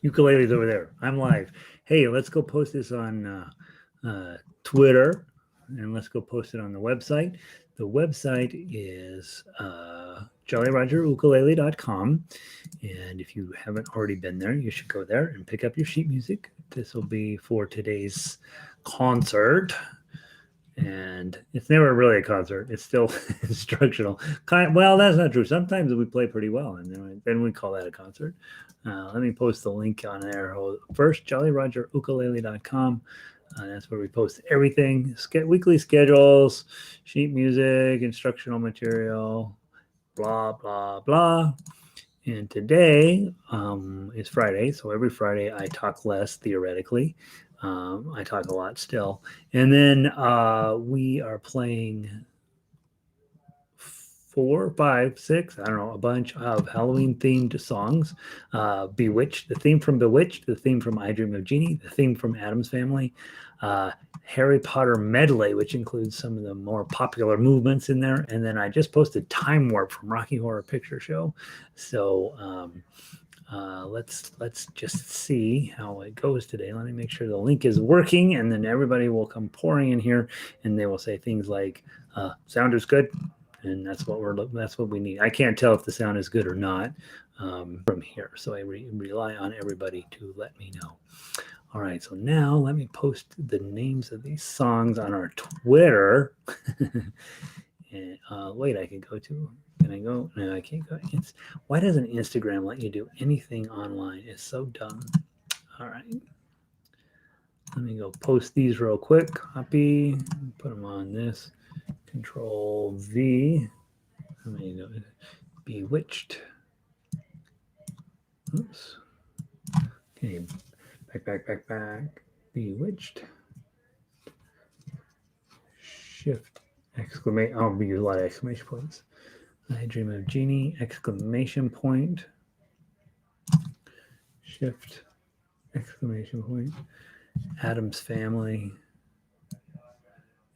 Ukulele's over there. I'm live. Hey, let's go post this on Twitter, and let's go post it on the website. The website is jollyrogerukulele.com. And if you haven't already been there, you should go there and pick up your sheet music. This will be for today's concert. And it's never really a concert. It's still instructional. Well, that's not true. Sometimes we play pretty well, and then we call that a concert. Let me post the link on there. First, jollyrogerukulele.com. That's where we post everything, weekly schedules, sheet music, instructional material, blah, blah, blah. And today is Friday, so every Friday I talk less theoretically. I talk a lot still. And then we are playing 4, 5, 6, I don't know, a bunch of Halloween themed songs. Bewitched, the theme from Bewitched, the theme from I Dream of Genie, the theme from Addams Family, Harry Potter medley, which includes some of the more popular movements in there. And then I just posted Time Warp from Rocky Horror Picture Show. So let's just see how it goes today. Let me make sure the link is working, and then everybody will come pouring in here, and they will say things like, "Sound is good," and that's what we need. I can't tell if the sound is good or not from here, so I rely on everybody to let me know. All right, so now let me post the names of these songs on our Twitter. And, wait, I can go to. Can I go? No, I can't go. Why doesn't Instagram let you do anything online? It's so dumb. All right. Let me go post these real quick. Copy. Put them on this. Control V. Let me go. Bewitched. Oops. Okay. Back. Bewitched. Shift. Exclamation. Oh, we use a lot of exclamation points. I Dream of Genie, exclamation point. Shift, exclamation point. Addams Family,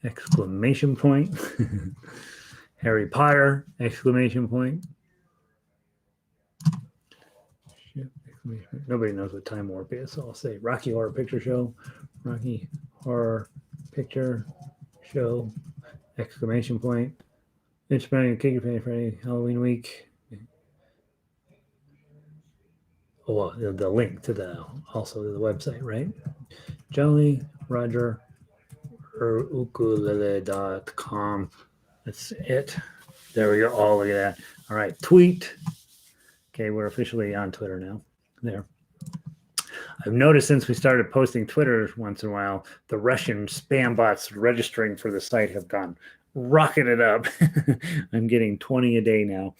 exclamation point. Harry Potter, exclamation point. Shift, exclamation point. Nobody knows what Time Warp is, so I'll say Rocky Horror Picture Show. Rocky Horror Picture Show, exclamation point. It's Fanny, Fanny, Halloween week. Oh, well, the link to the also to the website, right? Jolly Roger ukulele.com. That's it. There we go. Oh, look at that. All right. Tweet. Okay, we're officially on Twitter now. There. I've noticed since we started posting Twitter once in a while, the Russian spam bots registering for the site have gone rocketed up. I'm getting 20 a day now.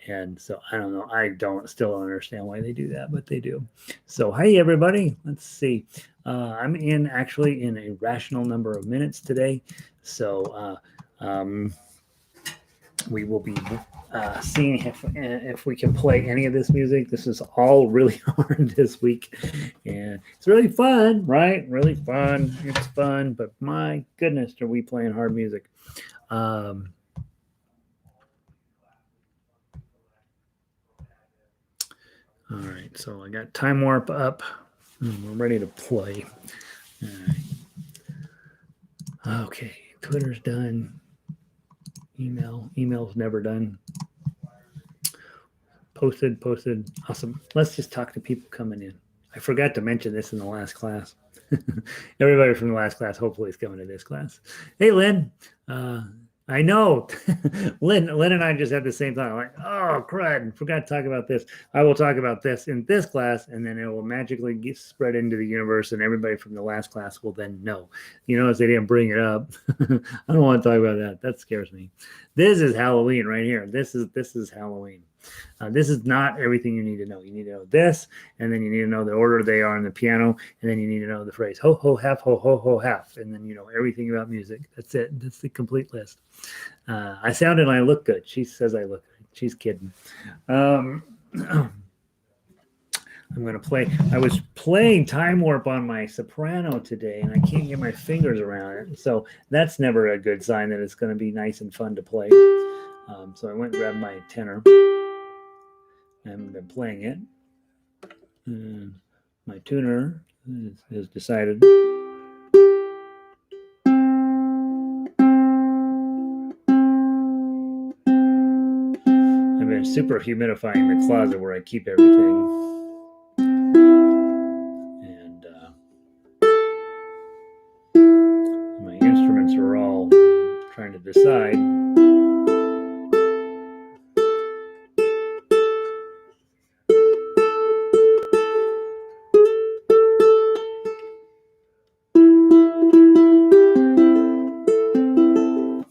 And so I don't know. I still understand why they do that, but they do. So, hey, everybody. Let's see. I'm actually in a rational number of minutes today. So we will be seeing if we can play any of this music. This is all really hard this week, and it's really fun, right? Really fun. It's fun, but my goodness, are we playing hard music? All right, so I got Time Warp up. We're ready to play. All right. Okay, Twitter's done. Email's never done. Posted. Awesome. Let's just talk to people coming in. I forgot to mention this in the last class. Everybody from the last class hopefully is coming to this class. Hey, Lynn. I know. Lynn and I just had the same thought. I'm like, oh, crud, forgot to talk about this. I will talk about this in this class, and then it will magically get spread into the universe, and everybody from the last class will then know. You notice they didn't bring it up. I don't want to talk about that. That scares me. This is Halloween right here. This is Halloween. This is not everything you need to know. You need to know this, and then you need to know the order they are on the piano, and then you need to know the phrase ho, ho, half, ho, ho, ho, half, and then you know everything about music. That's it. That's the complete list. I sound and I look good. She says I look good. She's kidding. I'm going to play. I was playing Time Warp on my soprano today, and I can't get my fingers around it. So that's never a good sign that it's going to be nice and fun to play. So I went and grabbed my tenor. I haven't been playing it. My tuner has decided. I've been super humidifying the closet where I keep everything. And my instruments are all trying to decide.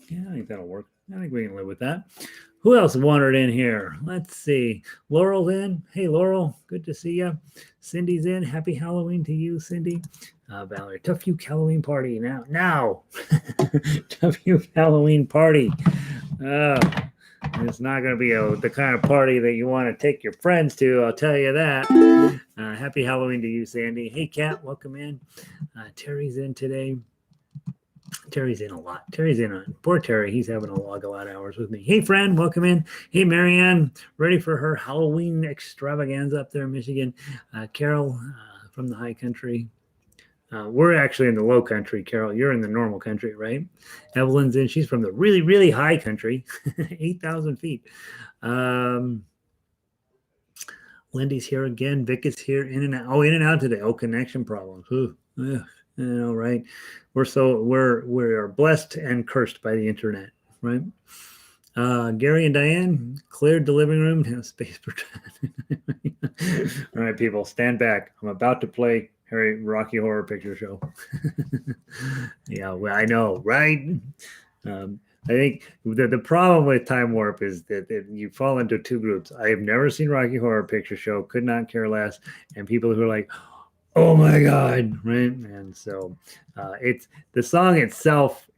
Yeah, I think that'll work. I think we can live with that. Who else wandered in here? Let's see. Laurel's in. Hey, Laurel. Good to see you. Cindy's in. Happy Halloween to you, Cindy. Valerie, Tough Uke Halloween party now. Now. Tough Uke Halloween party. It's not going to be the kind of party that you want to take your friends to. I'll tell you that. Happy Halloween to you, Sandy. Hey, Kat. Welcome in. Terry's in today. Terry's in a lot. Terry's in on poor Terry. He's having to log a lot of hours with me. Hey, friend, welcome in. Hey, Marianne, ready for her Halloween extravaganza up there in Michigan. Carol from the high country. We're actually in the low country, Carol. You're in the normal country, right? Evelyn's in. She's from the really, really high country, 8,000 feet. Lindy's here again. Vic is here. In and out. Oh, in and out today. Oh, connection problems. Ooh, you know, right? We're blessed and cursed by the internet, right? Gary and Diane cleared the living room. Have space for. All right, people, stand back. I'm about to play Rocky Horror Picture Show. Yeah, well, I know, right? I think the problem with Time Warp is that you fall into two groups. I have never seen Rocky Horror Picture Show, could not care less, and people who are like, oh my God, right? And so it's the song itself.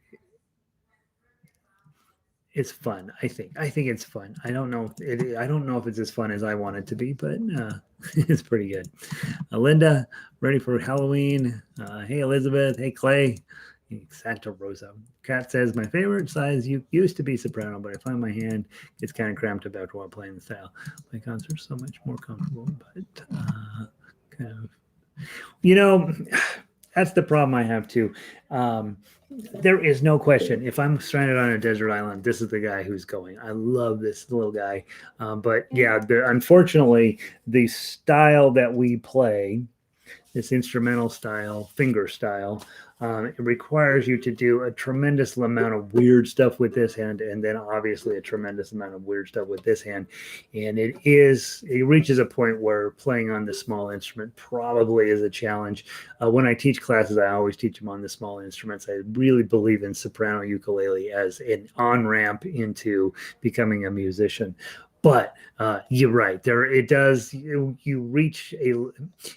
It's fun. I think it's fun. I don't know. I don't know if it's as fun as I want it to be, but it's pretty good. Linda, ready for Halloween? Hey, Elizabeth. Hey, Clay. Santa Rosa. Kat says, my favorite size used to be soprano, but I find my hand gets kind of cramped about while playing the style. My concert's so much more comfortable, but kind of, that's the problem I have too. There is no question. If I'm stranded on a desert island, this is the guy who's going. I love this little guy. But yeah, unfortunately, the style that we play, this instrumental style, finger style, it requires you to do a tremendous amount of weird stuff with this hand, and then obviously a tremendous amount of weird stuff with this hand. And it reaches a point where playing on the small instrument probably is a challenge. When I teach classes, I always teach them on the small instruments. I really believe in soprano ukulele as an on-ramp into becoming a musician. But you're right. It does. You reach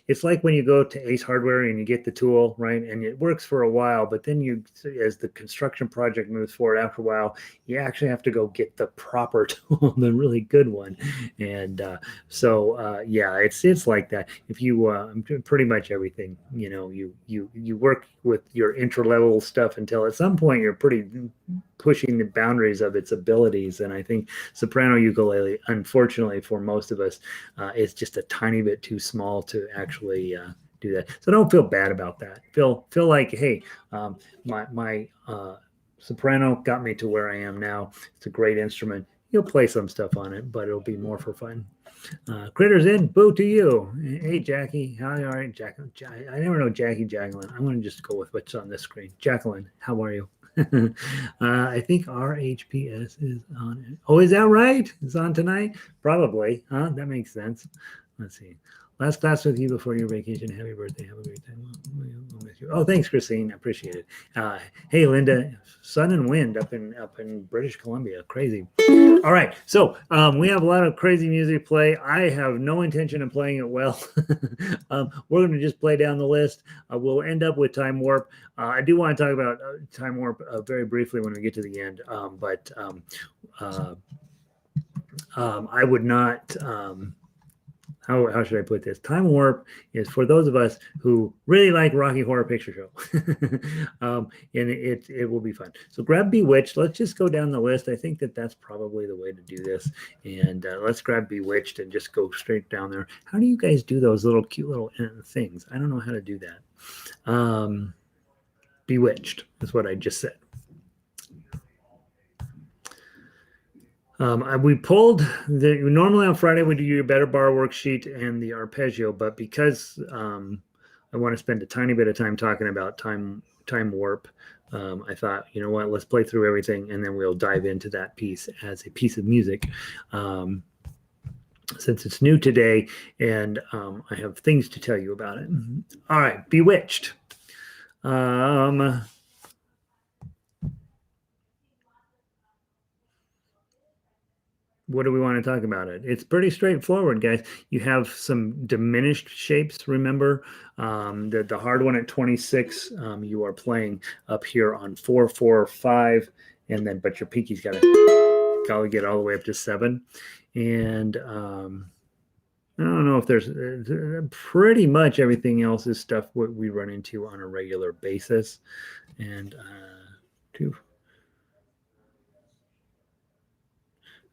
it's like when you go to Ace Hardware and you get the tool, right? And it works for a while, but then as the construction project moves forward after a while, you actually have to go get the proper tool, the really good one. And yeah, it's like that. If you pretty much everything, you work with your intro level stuff until at some point you're pretty pushing the boundaries of its abilities. And I think soprano ukulele, unfortunately for most of us, is just a tiny bit too small to actually do that. So don't feel bad about that. Feel like, hey, my soprano got me to where I am now. It's a great instrument. You'll play some stuff on it, but it'll be more for fun. Critters in, boo to you. Hey, Jackie. How are you? All right, Jacqueline. I never know Jackie Jacqueline. I'm going to just go with what's on this screen. Jacqueline, how are you? I think RHPS is on it. Oh, is that right? It's on tonight? Probably. Huh? That makes sense. Let's see. Last class with you before your vacation. Happy birthday. Have a great time. We'll miss you. Oh, thanks, Christine. I appreciate it. Hey, Linda. Sun and wind up in British Columbia. Crazy. All right. So we have a lot of crazy music play. I have no intention of playing it well. We're going to just play down the list. We'll end up with Time Warp. I do want to talk about Time Warp very briefly when we get to the end. I would not... how should I put this? Time warp is for those of us who really like Rocky Horror Picture Show, and it will be fun. So grab Bewitched. Let's just go down the list. I think that's probably the way to do this. And let's grab Bewitched and just go straight down there. How do you guys do those little cute little things? I don't know how to do that. Bewitched is what I just said. We pulled normally on Friday we do your Better Bar worksheet and the arpeggio, but because I want to spend a tiny bit of time talking about time warp, I thought, you know what, let's play through everything and then we'll dive into that piece as a piece of music. Since it's new today and I have things to tell you about it. All right, Bewitched. What do we want to talk about it? It's pretty straightforward, guys. You have some diminished shapes, remember? The hard one at 26, you are playing up here on 4, 4, 5, and then, but your pinky's got to get all the way up to 7. And I don't know if there's pretty much everything else is stuff what we run into on a regular basis. And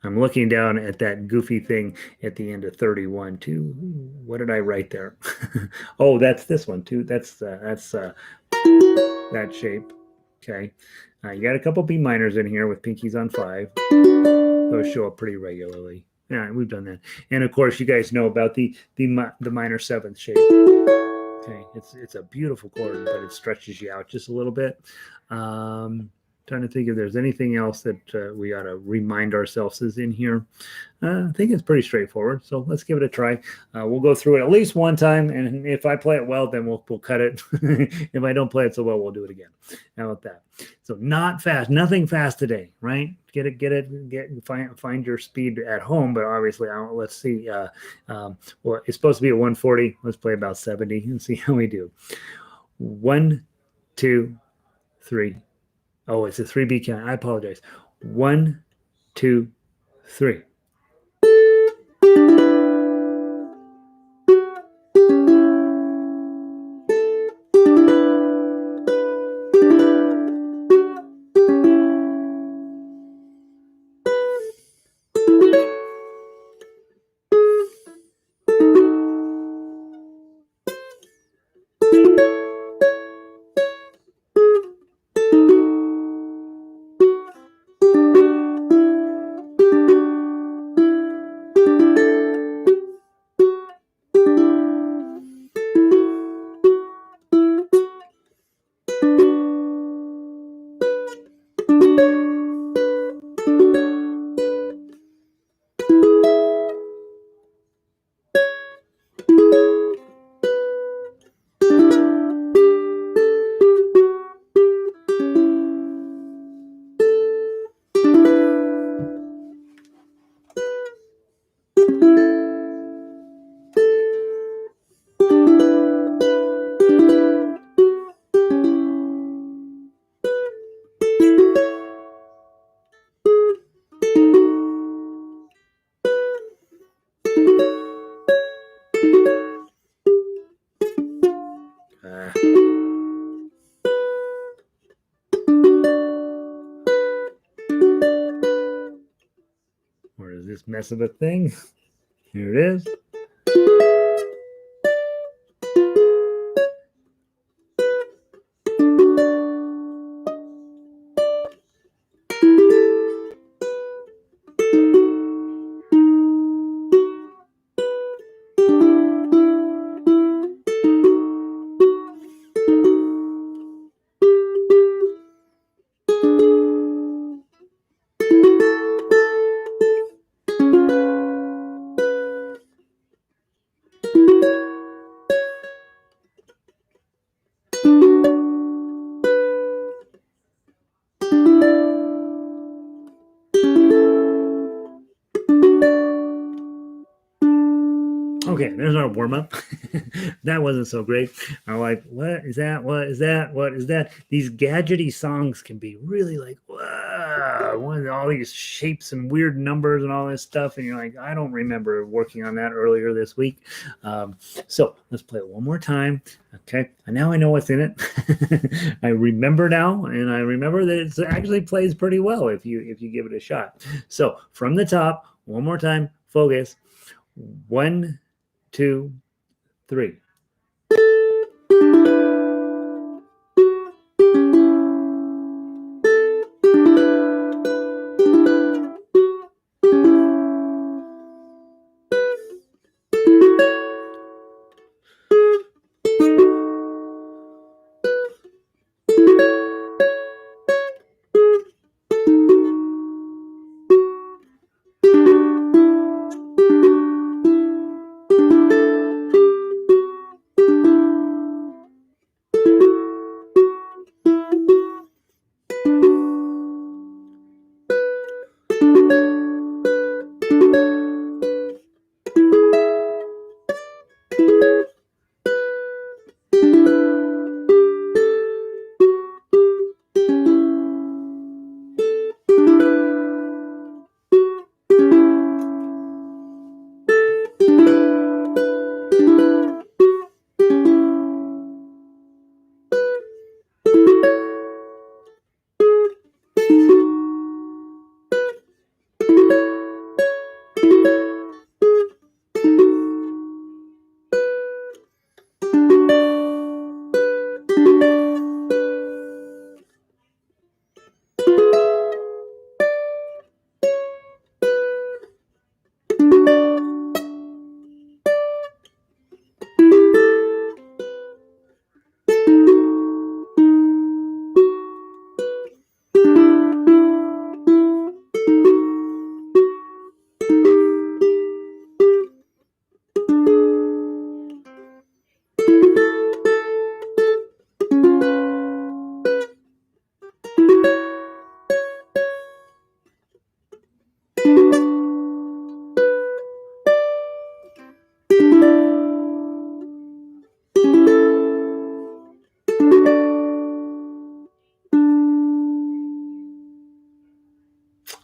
I'm looking down at that goofy thing at the end of 31 too. What did I write there? Oh, that's this one too. That's that shape. Okay. You got a couple B minors in here with pinkies on 5. Those show up pretty regularly. Yeah, we've done that. And of course, you guys know about the minor 7th shape. Okay, it's a beautiful chord, but it stretches you out just a little bit. Trying to think if there's anything else that we ought to remind ourselves is in here. I think it's pretty straightforward, so let's give it a try. We'll go through it at least one time, and if I play it well, then we'll cut it. If I don't play it so well, we'll do it again. How about that? So not fast, nothing fast today, right? Find your speed at home, but obviously, let's see. Well, it's supposed to be at 140. Let's play about 70 and see how we do. 1, 2, 3. Oh, it's a 3B count. I apologize. 1, 2, 3. Where is this mess of a thing? Here it is. Okay, there's our warm-up. That wasn't so great. I'm like, what is that? What is that? What is that? These gadgety songs can be really like, wow, all these shapes and weird numbers and all this stuff, and you're like, I don't remember working on that earlier this week. So let's play it one more time. Okay, and now I know what's in it. I remember now, and I remember that it actually plays pretty well if you give it a shot. So from the top, one more time, focus. 1, 2, 3.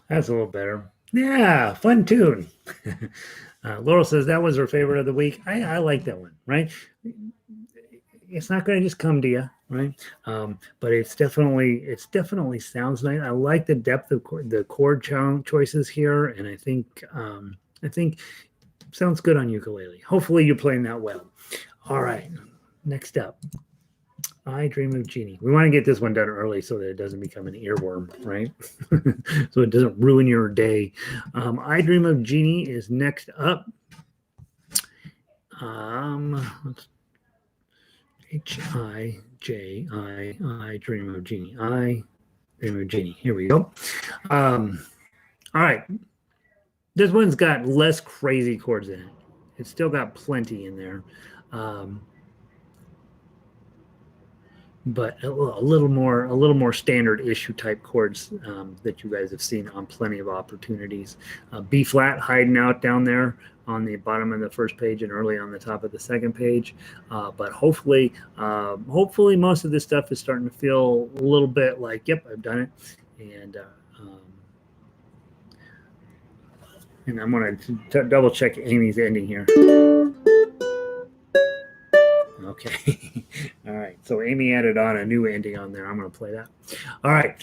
That's a little better. Yeah, fun tune. Laurel says that was her favorite of the week. I like that one, right? It's not going to just come to you, right? But it's definitely sounds nice. I like the depth of the chord choices here, and I think sounds good on ukulele. Hopefully you're playing that well. All right, next up. I Dream of Genie. We want to get this one done early so that it doesn't become an earworm, right? So it doesn't ruin your day. I Dream of Genie is next up. H-I-J-I Dream of Genie. I Dream of Genie. Here we go. All right. This one's got less crazy chords in it. It's still got plenty in there. But a little more standard issue type chords that you guys have seen on plenty of opportunities. B flat hiding out down there on the bottom of the first page and early on the top of the second page. But hopefully most of this stuff is starting to feel a little bit like, yep, I've done it. And I'm going to double check Amy's ending here. Okay. All right. So Amy added on a new ending on there. I'm going to play that. All right.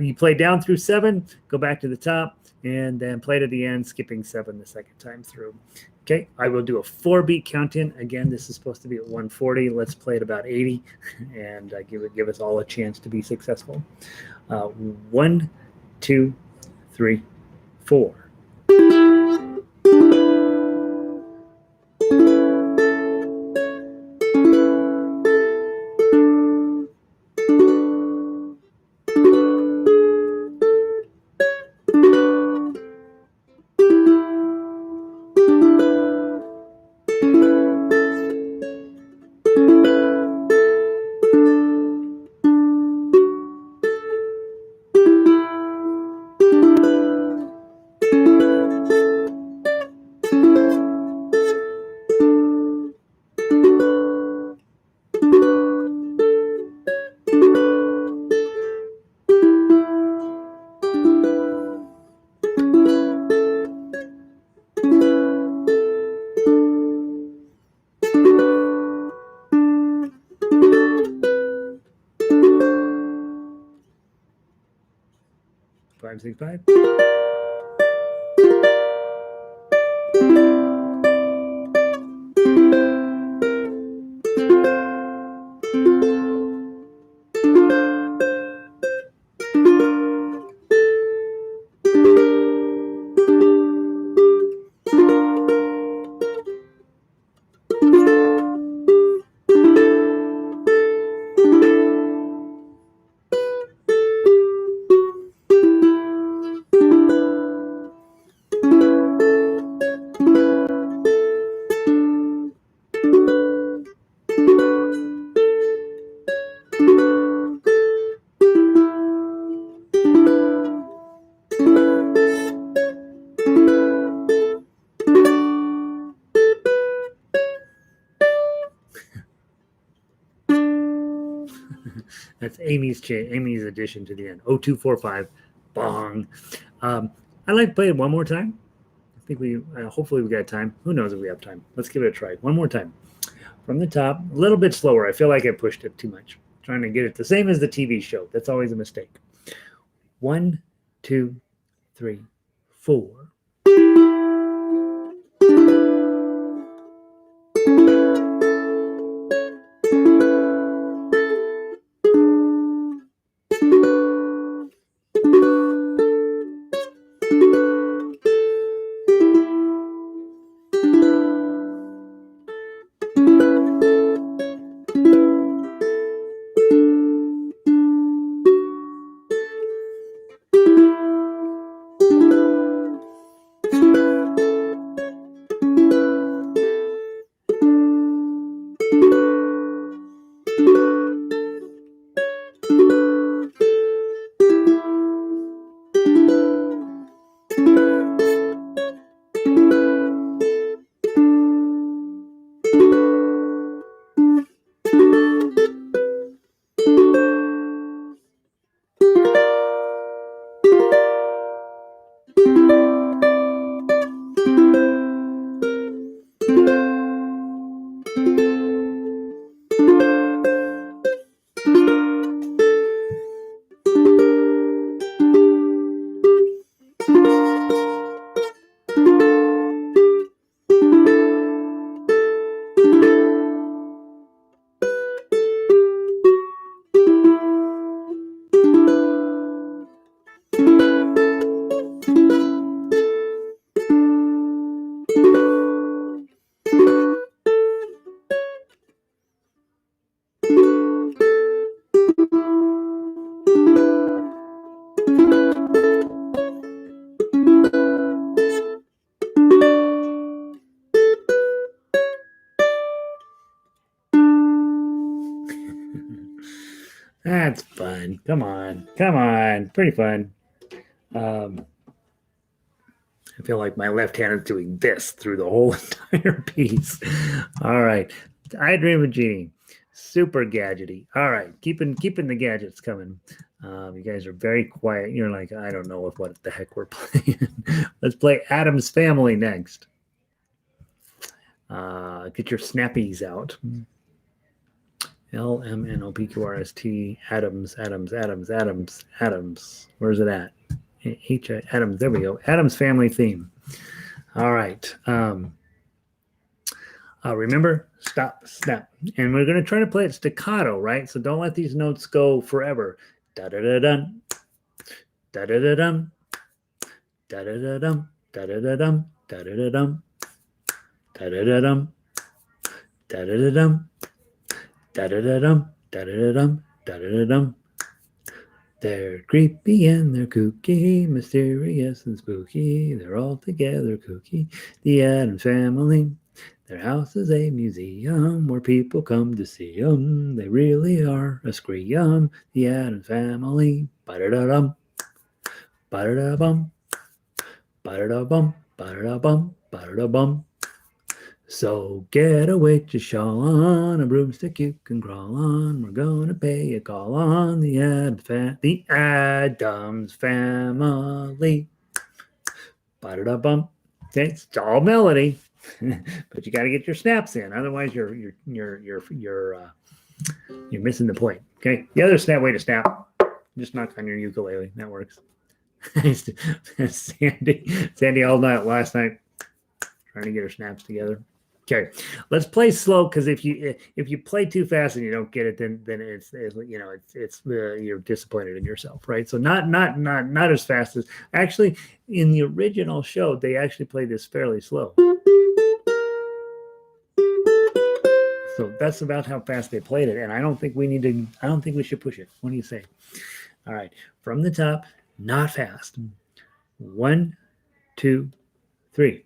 You play down through 7, go back to the top, and then play to the end, skipping 7 the second time through. Okay. I will do a 4-beat count in. Again, this is supposed to be at 140. Let's play at about 80 and give us all a chance to be successful. 1, 2, 3, 4. Five, six, five. That's Amy's addition to the end. 0245, bong. I'd like to play it one more time. I think hopefully we got time. Who knows if we have time? Let's give it a try. One more time. From the top, a little bit slower. I feel like I pushed it too much. Trying to get it the same as the TV show. That's always a mistake. 1, 2, 3, 4. That's fun. Come on. Pretty fun. I feel like my left hand is doing this through the whole entire piece. All right. I Dream of Genie. Super gadgety. All right. Keeping the gadgets coming. You guys are very quiet. You're like, I don't know what the heck we're playing. Let's play Addams Family next. Get your snappies out. LMNOPQRST, Addams. Where's it at? Addams. There we go. Addams Family theme. All right. Remember, stop, snap. And we're going to try to play it staccato, right? So don't let these notes go forever. Da-da-da-dum. Da-da-da-dum. Da-da-da-dum. Da-da-da-dum. Da-da-da-dum. Da-da-da-dum. Da-da-da-dum. Da-da-da-dum, da-da-da-dum, da-da-da-dum. They're creepy and they're kooky, mysterious and spooky. They're all together kooky. The Addams Family. Their house is a museum where people come to see them. They really are a scream. The Addams Family. Ba-da-da-dum. Ba-da-da-bum. Ba-da-da-bum. Ba-da-da-bum. Ba-da-da-bum. So get a witch's shawl on, a broomstick you can crawl on. We're gonna pay a call on the Addams Family. Ba-da-da-bum, Okay, it's all melody, but you got to get your snaps in. Otherwise, you're missing the point. Okay, the other way to snap, just knock on your ukulele. That works. Sandy all night last night trying to get her snaps together. Okay, let's play slow because if you play too fast and you don't get it, then it's you're disappointed in yourself, right? So not as fast as actually in the original show they actually played this fairly slow. So that's about how fast they played it, and I don't think we should push it. What do you say? All right, from the top, not fast. 1, 2, 3.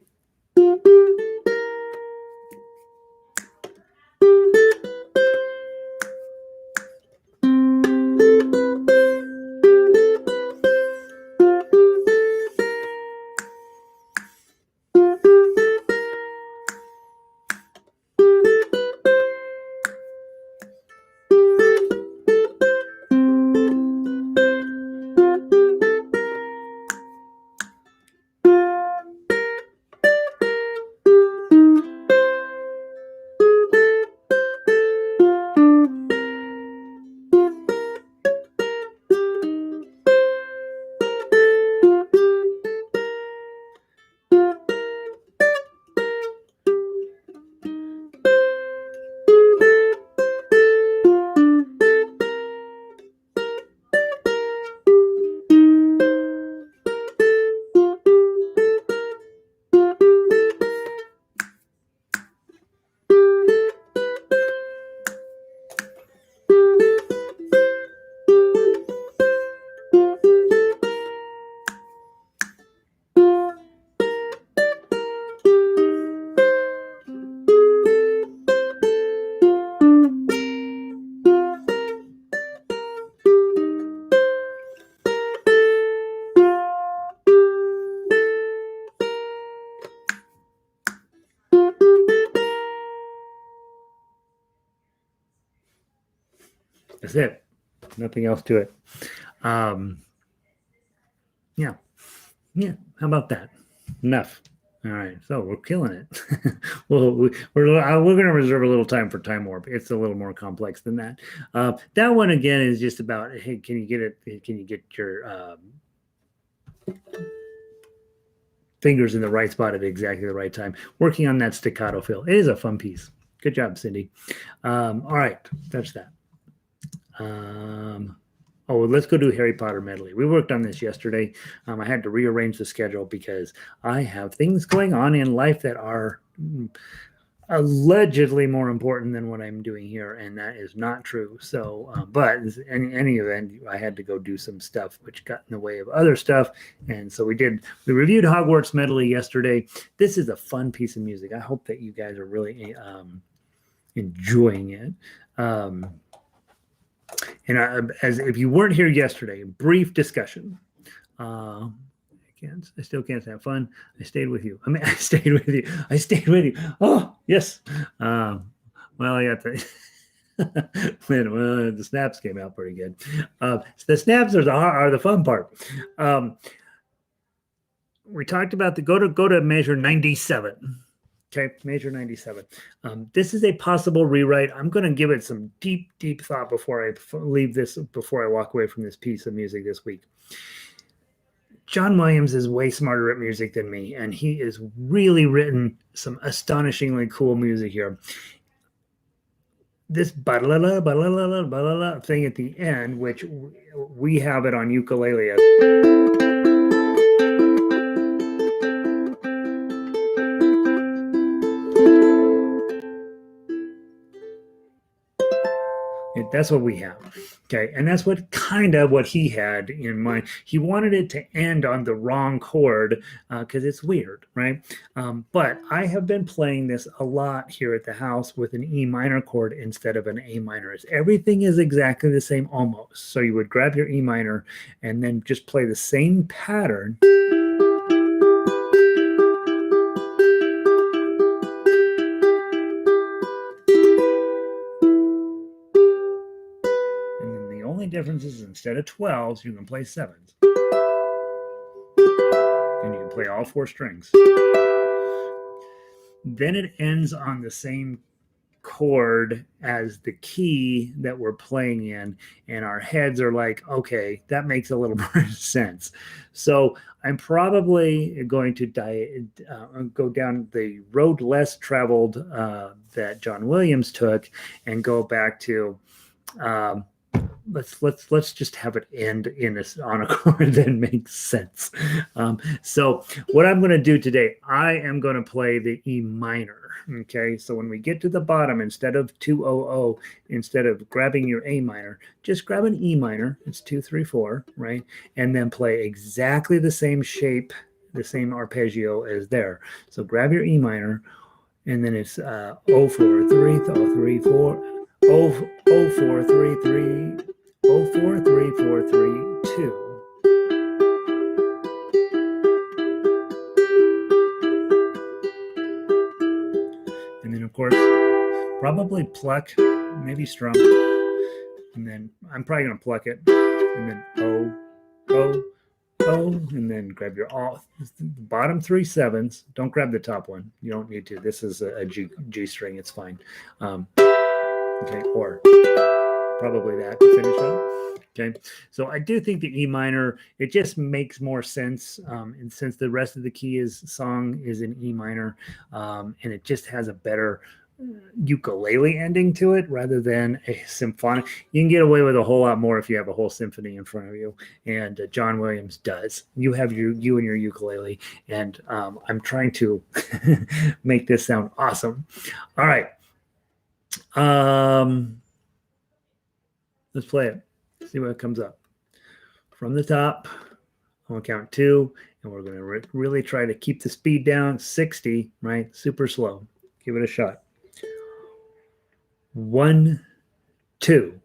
That's it. Nothing else to it. Yeah. How about that? Enough. All right. So we're killing it. Well, we're going to reserve a little time for time warp. It's a little more complex than that. That one again is just about, hey, can you get it? Can you get your fingers in the right spot at exactly the right time? Working on that staccato feel. It is a fun piece. Good job, Cindy. All right. That's that. Let's go do Harry Potter medley. We worked on this yesterday. I had to rearrange the schedule because I have things going on in life that are allegedly more important than what I'm doing here, and that is not true. So, but in any event, I had to go do some stuff which got in the way of other stuff, and so we reviewed Hogwarts medley yesterday. This is a fun piece of music. I hope that you guys are really enjoying it. And as if you weren't here yesterday, brief discussion. I still can't have fun. I stayed with you. I stayed with you. I stayed with you. Oh, yes. Well, I got the the snaps came out pretty good. The snaps are the fun part. We talked about the go to measure 97. Okay, measure 97. This is a possible rewrite. I'm going to give it some deep thought before I walk away from this piece of music this week. John Williams is way smarter at music than me, and he has really written some astonishingly cool music here. This ba-la-la, ba-la-la, ba-la-la thing at the end, which we have it on ukulele as that's what we have. Okay. And that's what he had in mind. He wanted it to end on the wrong chord because it's weird, right? But I have been playing this a lot here at the house with an E minor chord instead of an A minor. Everything is exactly the same almost. So you would grab your E minor and then just play the same pattern. Difference is instead of 12s, you can play 7s. And you can play all 4 strings. then it ends on the same chord as the key that we're playing in, and our heads are like, okay, that makes a little more sense. So I'm probably going to go down the road less traveled that John Williams took and go back to um, let's just have it end in this on a chord that makes sense. So what I'm going to do today, I am going to play the E minor. Okay, so when we get to the bottom, instead of 200, instead of grabbing your A minor, just grab an E minor. It's 2 3 4, right? And then play exactly the same shape, the same arpeggio as there. So grab your E minor, and then it's 0 4 3 3 4 0 4 3 3 0 4 3 4 3 2. And then of course probably pluck, maybe strum, and then I'm probably gonna pluck it, and then oh, and then grab your all bottom 3 7s. Don't grab the top one. You don't need to. This is a G string. It's fine. Okay, or probably that to finish up. Okay, so I do think the E minor, it just makes more sense, and since the rest of the song is in E minor, and it just has a better ukulele ending to it rather than a symphonic. You can get away with a whole lot more if you have a whole symphony in front of you, and John Williams does. You have you and your ukulele, and I'm trying to make this sound awesome. All right, let's play it. See what comes up from the top. I'm gonna count 2, and we're gonna really try to keep the speed down, 60, right? Super slow. Give it a shot. 1 2.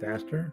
Faster.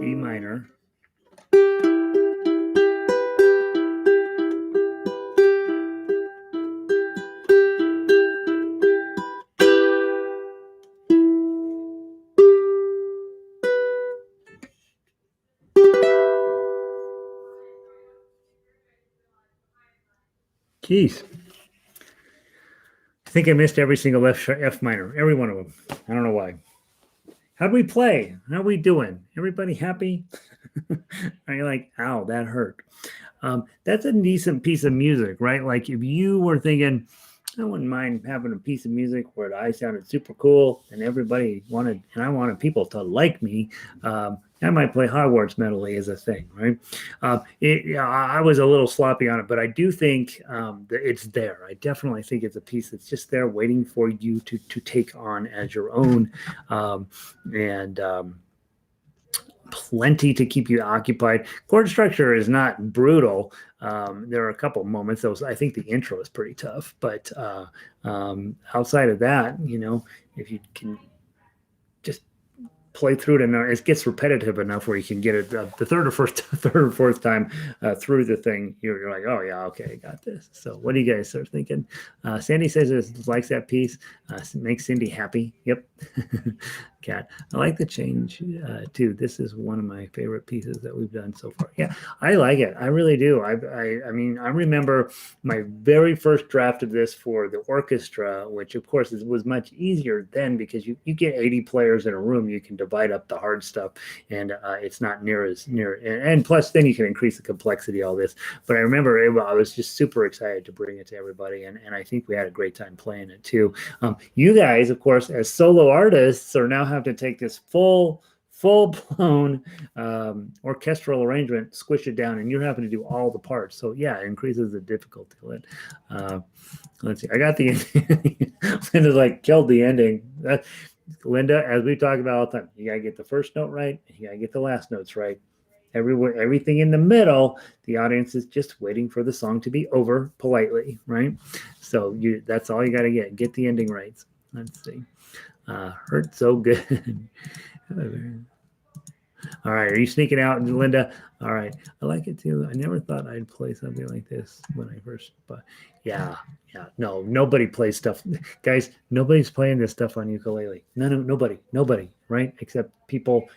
E minor. Jeez. I think I missed every single F minor, every one of them. I don't know why. How'd we play? How are we doing? Everybody happy? Are you like, ow, that hurt? That's a decent piece of music, right? Like if you were thinking, I wouldn't mind having a piece of music where I sounded super cool and everybody wanted, and I wanted people to like me. I might play Hogwarts Medley as a thing, right? I was a little sloppy on it, but I do think that it's there. I definitely think it's a piece that's just there waiting for you to take on as your own. And plenty to keep you occupied. Chord structure is not brutal. There are a couple moments. I think the intro is pretty tough, but outside of that, if you can just play through it enough, it gets repetitive enough where you can get it the third or fourth time through the thing. You're like, oh yeah, okay, I got this. So what do you guys start thinking? Sandy says it likes that piece. Makes Cindy happy. Yep. Cat. I like the change too. This is one of my favorite pieces that we've done so far. Yeah, I like it. I really do. I mean, I remember my very first draft of this for the orchestra, which of course was much easier then because you get 80 players in a room. You can divide up the hard stuff, and it's not near. And plus, then you can increase the complexity of all this. But I remember I was just super excited to bring it to everybody, and I think we had a great time playing it too. You guys, of course, as solo artists, are now have to take this full-blown orchestral arrangement, squish it down, and you're having to do all the parts. So yeah, it increases the difficulty. Let's see. I got the ending. Linda's like killed the ending. Linda, as we talk about all the time, you gotta get the first note right, and you gotta get the last notes right. Everything in the middle, the audience is just waiting for the song to be over politely, right? So that's all you got to get the ending right. Let's see. Hurt so good. All right, are you sneaking out, Linda? All right, I like it too. I never thought I'd play something like this when I first, but yeah. No, nobody plays stuff, guys. Nobody's playing this stuff on ukulele. Nobody, right? Except people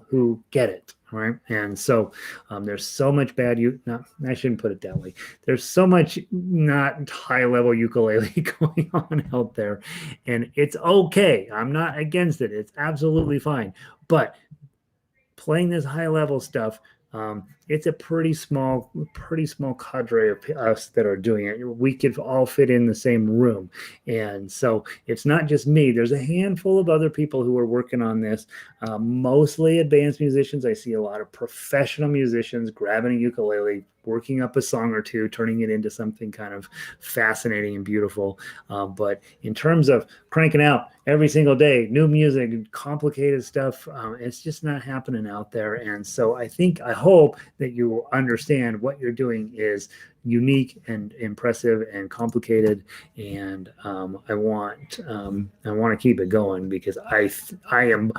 who get it, right? And so there's so much bad. I shouldn't put it that way. There's so much not high level ukulele going on out there, and it's okay. I'm not against it. It's absolutely fine, but playing this high level stuff It's a pretty small cadre of us that are doing it. We could all fit in the same room, and so it's not just me. There's a handful of other people who are working on this, mostly advanced musicians. I see a lot of professional musicians grabbing a ukulele, working up a song or two, turning it into something kind of fascinating and beautiful. But in terms of cranking out every single day new music, complicated stuff, it's just not happening out there. And so I hope that you understand what you're doing is unique and impressive and complicated. And I want to keep it going because I am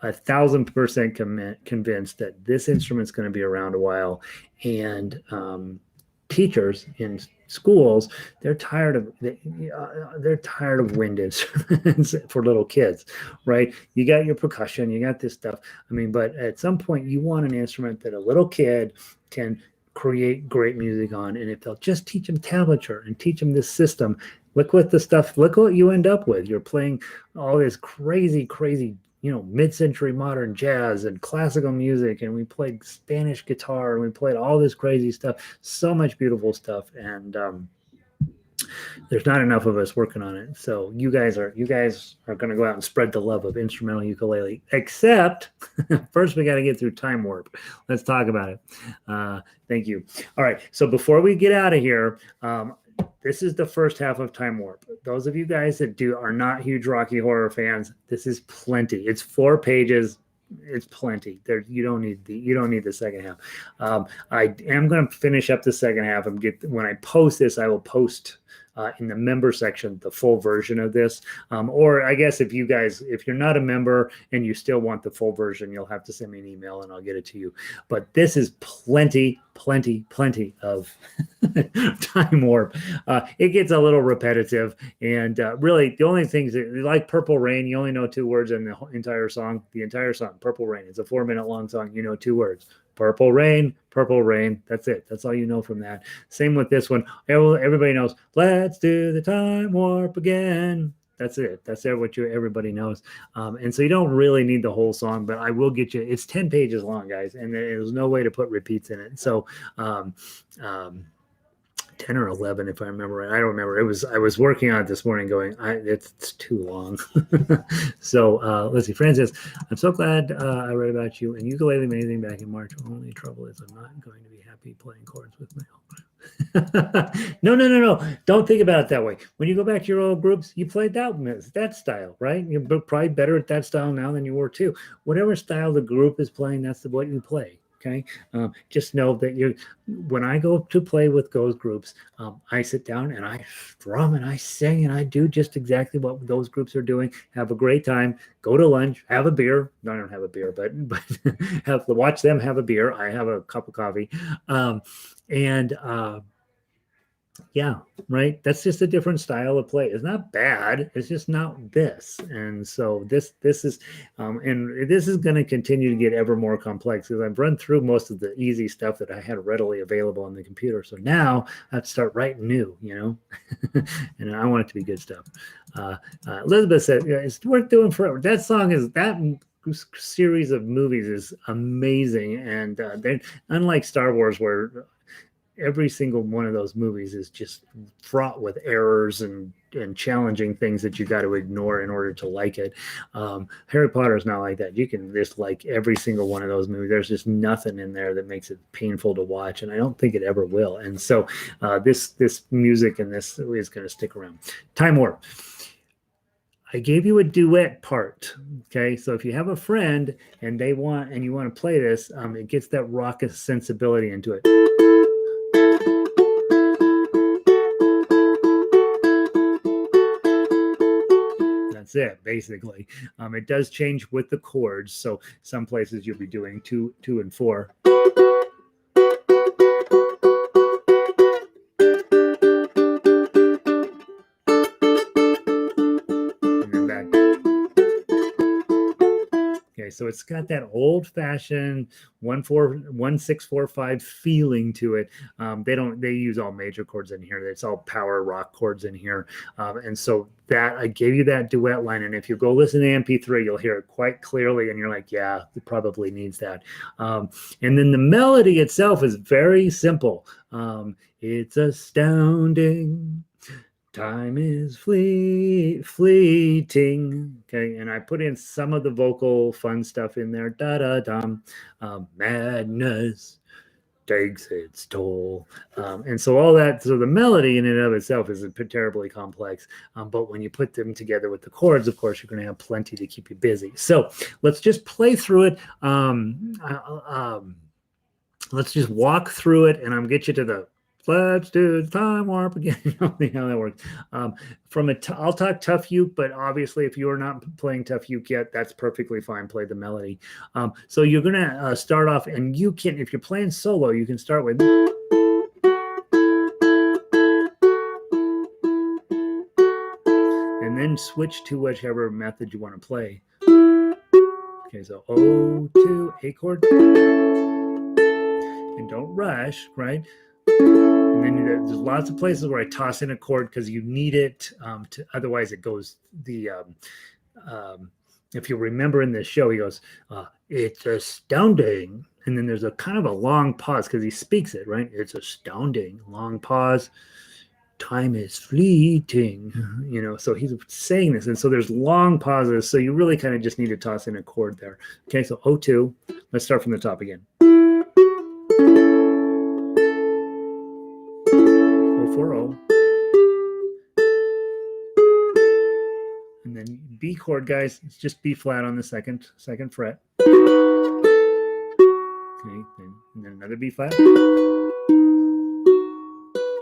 1,000% convinced that this instrument's going to be around a while. And teachers in schools, they're tired of wind instruments for little kids, right? You got your percussion, you got this stuff. I mean, but at some point you want an instrument that a little kid can create great music on. And if they'll just teach them tablature and teach them this system, look what you end up with. You're playing all this crazy, mid-century modern jazz and classical music, and we played Spanish guitar, and we played all this crazy stuff, so much beautiful stuff. And there's not enough of us working on it. So you guys are going to go out and spread the love of instrumental ukulele. Except first we got to get through Time Warp. Let's talk about it. Thank you. All right. So before we get out of here, this is the first half of Time Warp. Those of you guys that are not huge Rocky Horror fans, this is plenty. It's 4 pages. It's plenty. There, you don't need the second half. I am going to finish up the second half and when I post this, I will post in the member section the full version of this. Or I guess if you're not a member and you still want the full version, you'll have to send me an email and I'll get it to you. But this is plenty of Time Warp. It gets a little repetitive, and really the only things that, like Purple Rain, you only know 2 words in the entire song. Purple Rain. It's a 4-minute long song. You know 2 words. Purple rain. That's it. That's all you know from that. Same with this one. Everybody knows, let's do the time warp again. That's it. That's what everybody knows. And so you don't really need the whole song, but I will get you. It's 10 pages long, guys, and there's no way to put repeats in it. So 10 or 11, if I remember right. I don't remember. I was working on it this morning going, it's too long. So let's see. Fran says, I'm so glad I read about you and ukulele amazing back in March. Only trouble is I'm not going to be happy playing chords with my own. No. Don't think about it that way. When you go back to your old groups, you played that style, right? You're probably better at that style now than you were too. Whatever style the group is playing, that's what you play. Okay. Just know that when I go to play with those groups, I sit down and I strum and I sing and I do just exactly what those groups are doing. Have a great time. Go to lunch. Have a beer. No, I don't have a beer, but have to watch them have a beer. I have a cup of coffee, yeah, right. That's just a different style of play. It's not bad. It's just not this. And so this is, and this is going to continue to get ever more complex because I've run through most of the easy stuff that I had readily available on the computer. So now I have to start writing new, and I want it to be good stuff. Elizabeth said, it's worth doing forever. That series of movies is amazing. And unlike Star Wars, where every single one of those movies is just fraught with errors and challenging things that you got to ignore in order to like it. Harry Potter is not like that. You can just like every single one of those movies. There's just nothing in there that makes it painful to watch, and I don't think it ever will. And so this music and this is going to stick around. Time Warp. I gave you a duet part. Okay, so if you have a friend and you want to play this, it gets that raucous sensibility into it. That's it, basically. It does change with the chords. So some places you'll be doing 2, 2, and 4. So it's got that old-fashioned 1-4-1-6-4-5 feeling to it. They use all major chords in here. It's all power rock chords in here. And so that I gave you that duet line. And if you go listen to MP3, you'll hear it quite clearly. And you're like, yeah, it probably needs that. And then the melody itself is very simple. It's astounding. Time is fleeting. Okay, and I put in some of the vocal fun stuff in there. Da da dum. Madness takes its toll. And so all that, so the melody in and of itself isn't terribly complex. But when you put them together with the chords, of course, you're going to have plenty to keep you busy. So let's just play through it. Let's just walk through it, and I'll get you to the let's do the time warp again. You know how that works. I'll talk tough uke, but obviously if you're not playing tough uke yet, that's perfectly fine. Play the melody. So you're going to start off, and you can, if you're playing solo, you can start with. And then switch to whichever method you want to play. Okay, so O2, A chord. And don't rush, right? And then there's lots of places where I toss in a chord because you need it. Otherwise, it goes if you remember in this show, he goes, it's astounding. And then there's a kind of a long pause because he speaks it, right? It's astounding. Long pause. Time is fleeting. So he's saying this. And so there's long pauses. So you really kind of just need to toss in a chord there. Okay, so O2. Let's start from the top again. 0-4-0. And then B chord, guys, it's just B flat on the second fret. Okay, and then another B flat.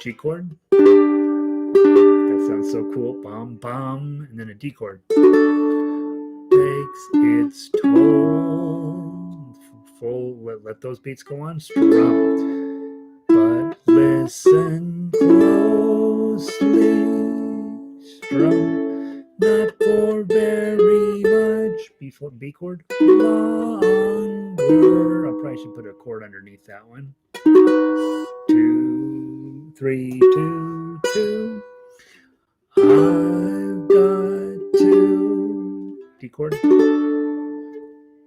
G chord. That sounds so cool. Bum, bum. And then a D chord. Takes its toll. Full, let those beats go on. Strum. But listen closely. Strum. Not for very much. B chord. Longer. I probably should put a chord underneath that one. 2, 3, 2, 2. I've got to. D chord.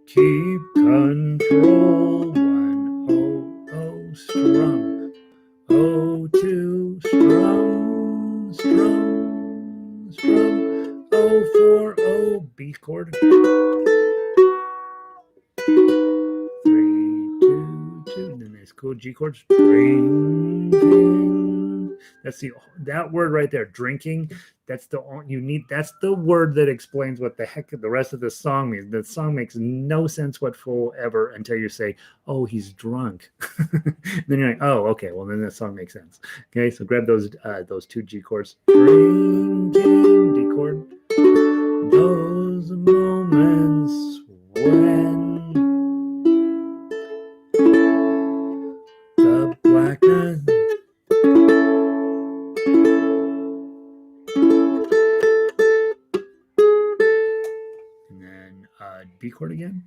Keep control. 1-0-0. Strum. 0-2. Strum. Strum. Strum. 0-4-0. B chord. 3, 2, 2. And then there's cool G chord. Drinking. That's that word right there. Drinking. That's the word that explains what the heck the rest of the song means. The song makes no sense whatsoever until you say, "Oh, he's drunk." Then you're like, "Oh, okay. Well, then the song makes sense." Okay, so grab those two G chords. Drinking, D chord. Those moments when the blackness. And then B chord again.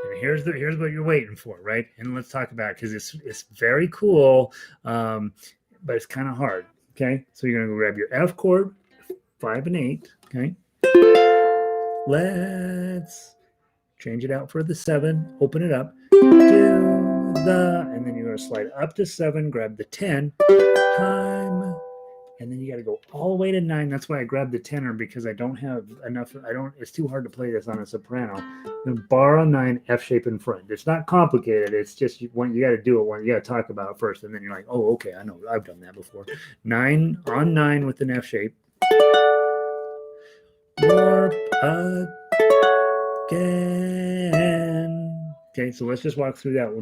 And here's what you're waiting for, right? And let's talk about it because it's very cool, but it's kind of hard. Okay, so you're gonna go grab your F chord, 5 and 8. Okay, let's change it out for the 7. Open it up. Do the, and then you're gonna slide up to 7. Grab the 10. Time. And then you got to go all the way to 9. That's why I grabbed the tenor because I don't have enough. It's too hard to play this on a soprano. And bar on 9, F shape in front. It's not complicated. It's just you got to do it when you got to talk about it first. And then you're like, oh, okay, I know. I've done that before. 9 on 9 with an F shape. Warp again. Okay, so let's just walk through that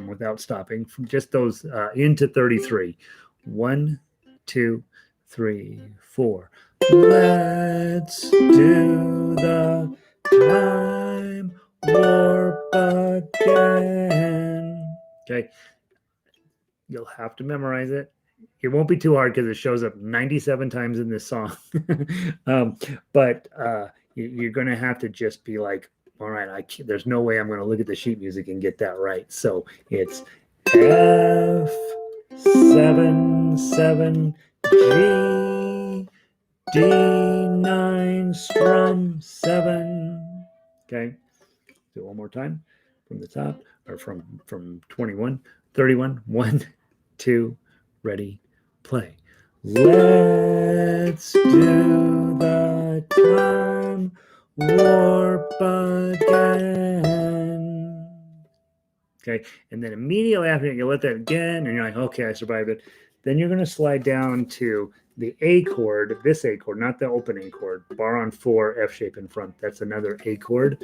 without stopping from just those into 33. 1, 2, 3, 4. Let's do the time warp again. Okay. You'll have to memorize it. It won't be too hard because it shows up 97 times in this song. But you're going to have to just be like, all right, there's no way I'm going to look at the sheet music and get that right. So it's F7 7 G D9 strum 7. Okay. Do it one more time from the top, or from 21, 31, 1, 2, ready, play. Let's do the time warp again. Okay, and then immediately after you let that again, and you're like, okay, I survived it. Then you're going to slide down to the A chord, this A chord, not the opening chord, bar on 4, F shape in front. That's another A chord.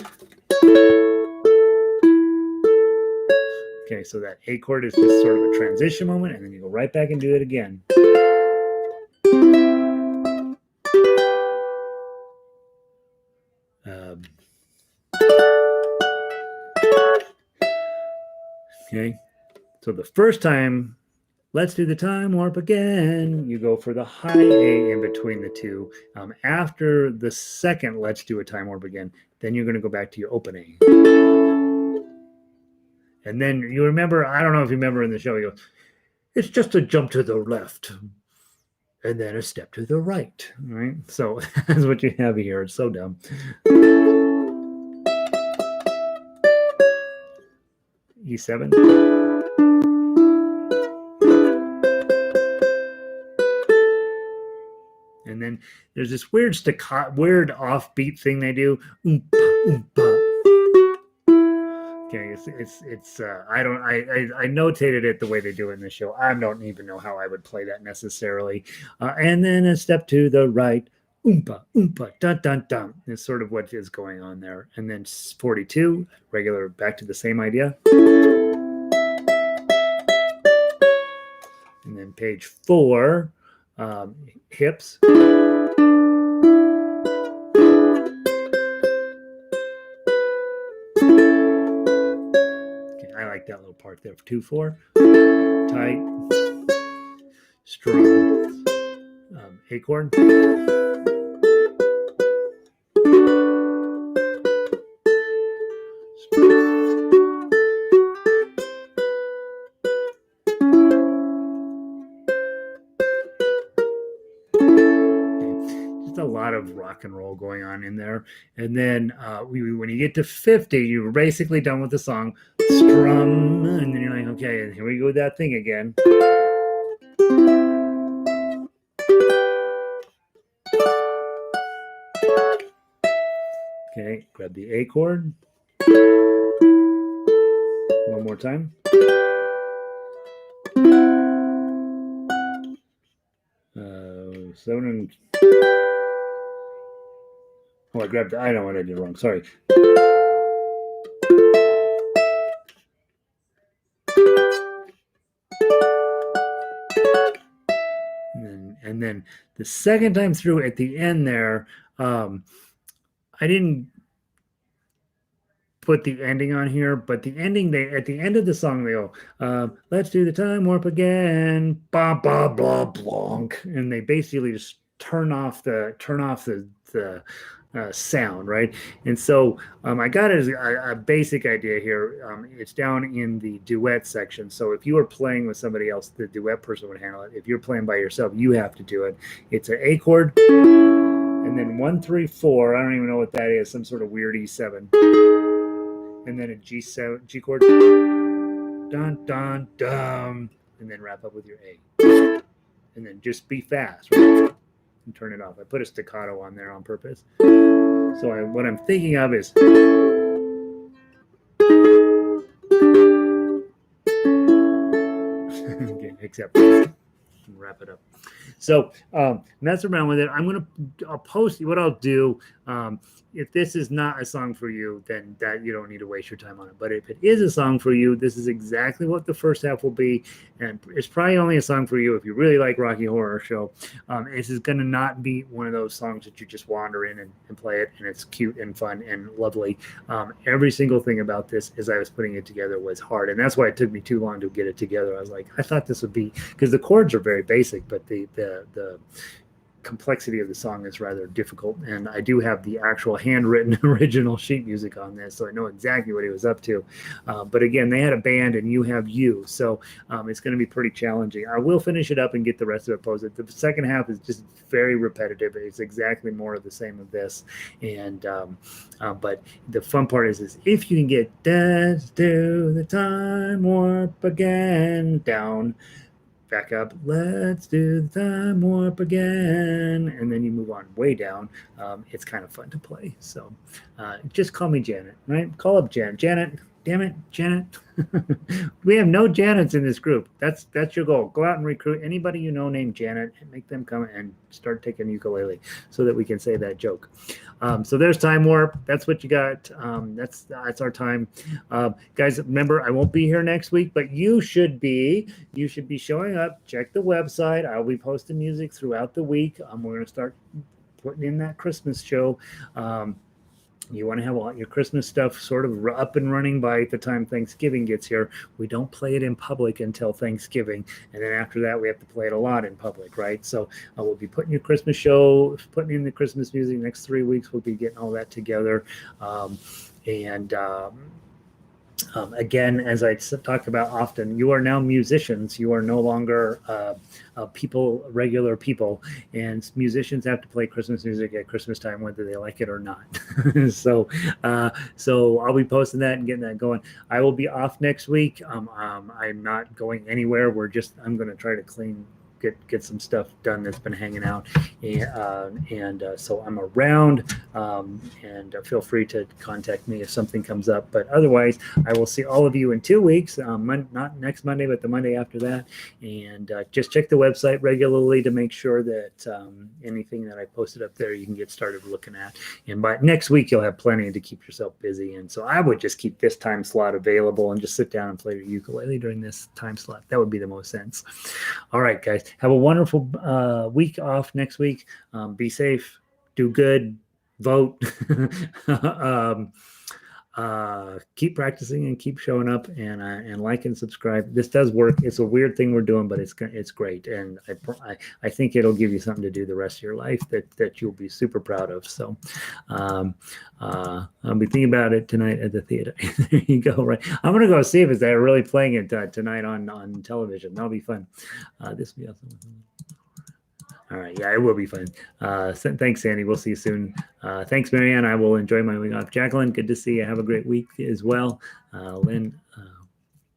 Okay, so that A chord is just sort of a transition moment, and then you go right back and do it again. Okay, so the first time, let's do the time warp again. You go for the high A in between the two. After the second, let's do a time warp again. Then you're going to go back to your open A. And then you remember, I don't know if you remember in the show, you go, it's just a jump to the left and then a step to the right. Right? So that's what you have here. It's so dumb. E7. And then there's this weird staccato, weird offbeat thing they do. Oompa, oompa. Okay, it's I notated it the way they do it in the show. I don't even know how I would play that necessarily. And then a step to the right, oompa, oompa, dun, dun, dun, is sort of what is going on there. And then 42, regular, back to the same idea. And then page 4, hips. I like that little part there. 2 4, tight, strong, A chord. Just a lot of rock and roll going on in there. And then when you get to 50, you're basically done with the song. Strum, and then you're like, okay, here we go with that thing again. Okay, grab the A chord. One more time. Seven. Oh, I grabbed. I know what I did wrong. Sorry. And then the second time through at the end there, I didn't put the ending on here, but the ending, at the end of the song, they go, let's do the time warp again, blah, blah, blah, blonk. And they basically just turn off the sound, right? And so I got a basic idea here. It's down in the duet section. So if you were playing with somebody else, the duet person would handle it. If you're playing by yourself, you have to do it. It's an A chord, and then 1 3 4. I don't even know what that is. Some sort of weird E7, and then a G7 G chord, dun dun dun, and then wrap up with your A, and then just be fast, right? And turn it off. I put a staccato on there on purpose. So what I'm thinking of is okay, except wrap it up. So mess around with it. I'll post what I'll do If this is not a song for you, then that you don't need to waste your time on it. But if it is a song for you, this is exactly what the first half will be, and it's probably only a song for you if you really like Rocky Horror Show. This is going to not be one of those songs that you just wander in and play it, and it's cute and fun and lovely. Every single thing about this, as I was putting it together, was hard, and that's why it took me too long to get it together. I was like, I thought this would be, because the chords are very basic, but the complexity of the song is rather difficult, and I do have the actual handwritten original sheet music on this, so I know exactly what he was up to. But again, they had a band and you have you, so it's going to be pretty challenging. I will finish it up and get the rest of it posted. The second half is just very repetitive. It's exactly more of the same of this, and but the fun part is if you can get "Dance to the Time Warp Again" down, back up, let's do the time warp again, and then you move on way down. It's kind of fun to play. So just call me Janet, right? Call up Janet. Damn it, Janet. We have no Janets in this group. That's your goal. Go out and recruit anybody you know named Janet and make them come and start taking ukulele so that we can say that joke. So there's Time Warp. That's what you got. That's our time. Guys, remember, I won't be here next week, but you should be showing up. Check the website. I'll be posting music throughout the week. We're going to start putting in that Christmas show. You want to have all your Christmas stuff sort of up and running by the time Thanksgiving gets here. We don't play it in public until Thanksgiving. And then after that, we have to play it a lot in public, right? So we'll be putting your Christmas show, putting in the Christmas music. Next 3 weeks, we'll be getting all that together. Again, as I talk about often, you are now musicians. You are no longer regular people, and musicians have to play Christmas music at Christmas time, whether they like it or not. So I'll be posting that and getting that going. I will be off next week. I'm not going anywhere. I'm going to try to get some stuff done that's been hanging out, and so I'm around, and feel free to contact me if something comes up. But otherwise, I will see all of you in 2 weeks, not next Monday, but the Monday after that. And just check the website regularly to make sure that anything that I posted up there you can get started looking at. And by next week, you'll have plenty to keep yourself busy. And so I would just keep this time slot available and just sit down and play your ukulele during this time slot. That would be the most sense. All right, guys. Have a wonderful week off next week. Be safe. Do good. Vote. Keep practicing and keep showing up, and like and subscribe. This does work. It's a weird thing we're doing, but it's great, and I think it'll give you something to do the rest of your life that you'll be super proud of. So I'll be thinking about it tonight at the theater. There you go. Right, I'm gonna go see if they're really playing it tonight on television. That'll be fun. This will be awesome. All right. Yeah, it will be fun. Thanks, Sandy. We'll see you soon. Thanks, Marianne. I will enjoy my week off. Jacqueline, good to see you. Have a great week as well. Lynn,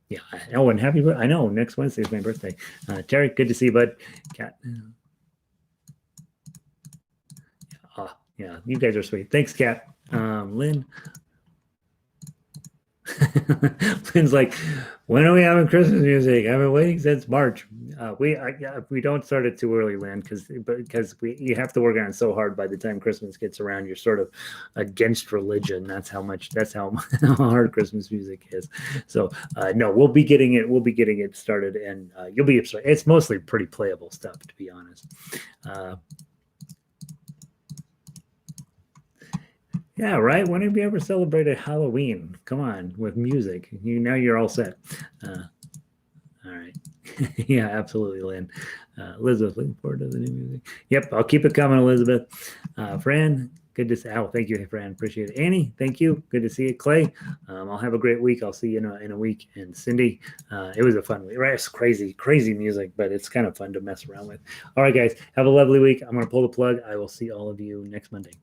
yeah. Oh, and happy birthday. I know, next Wednesday is my birthday. Terry, good to see you, bud. Kat. Yeah, you guys are sweet. Thanks, Kat. Lynn. Lynn's like, when are we having Christmas music? I've been waiting since March. We don't start it too early, Lynn, because you have to work on it so hard. By the time Christmas gets around, you're sort of against religion. That's how hard Christmas music is. So no, we'll be getting it started, and you'll be. It's mostly pretty playable stuff, to be honest. Yeah, right. When have you ever celebrated Halloween? Come on, with music. Now you're all set. All right. Yeah, absolutely, Lynn. Elizabeth, looking forward to the new music. Yep, I'll keep it coming, Elizabeth. Fran, good to see. Oh, thank you, Fran. Appreciate it. Annie, thank you. Good to see you. Clay, I'll have a great week. I'll see you in a week. And Cindy, it was a fun week. Right? It's crazy music, but it's kind of fun to mess around with. All right, guys, have a lovely week. I'm going to pull the plug. I will see all of you next Monday.